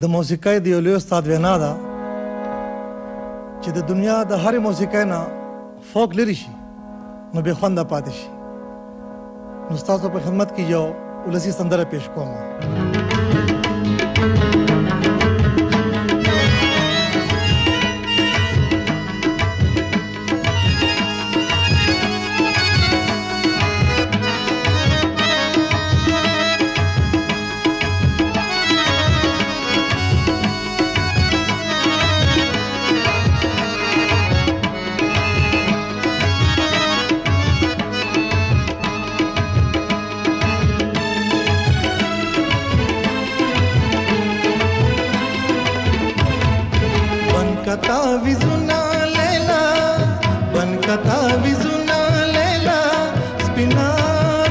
د موسیقۍ د یو لوی استاد وینا ده چې د دنیا د هرې موسیقۍ نه فوق لرې شي نو بې خونده پاتې شي. نو ستاسو په خدمت کې یو ولسي سندره پیش کوم. तावीजुना लैला बन का तावीजुना लैला स्पिना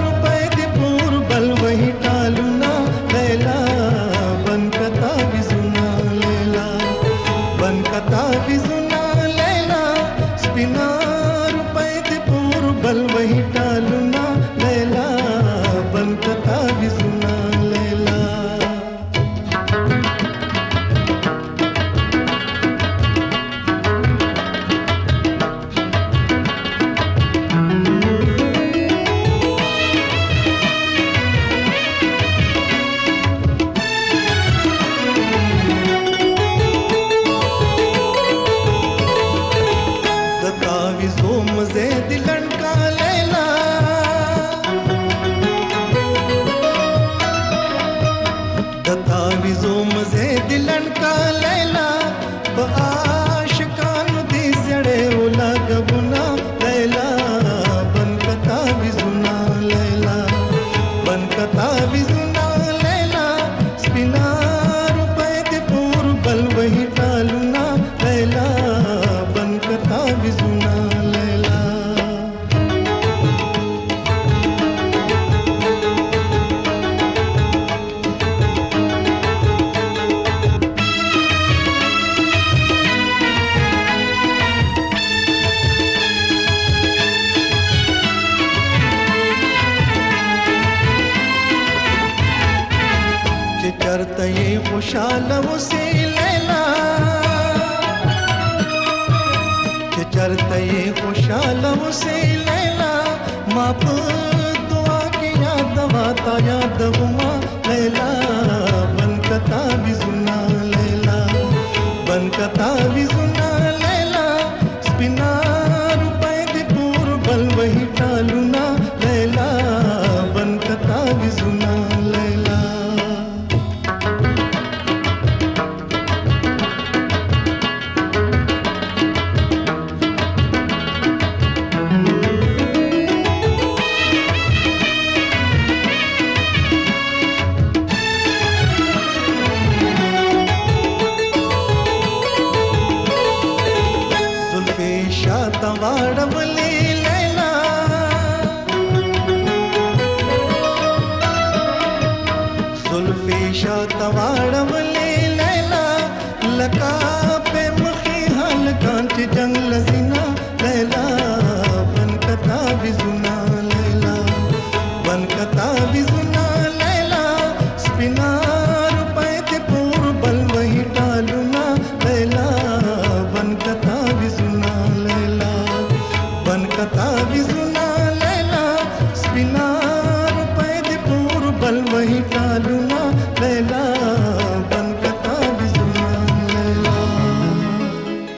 रुपए दे पूर बल वही टालुना लैला बन का तावीजुना लैला बन का तावीजुना लैला स्पिना रुपए दे पूर बल वही टालुना लैला बन का तावीजुना लैला. चरते खुशाल उसे लैला चरते खुशाल उसे लैला माप दुआ की याद वाता याद हुआ लैला बन कता भी सुना लैला बन कता भी सुना लैला स्पिना रुपए दे पूर बल वही टालुना लैला बन कता भी सुना लैला. वाड़व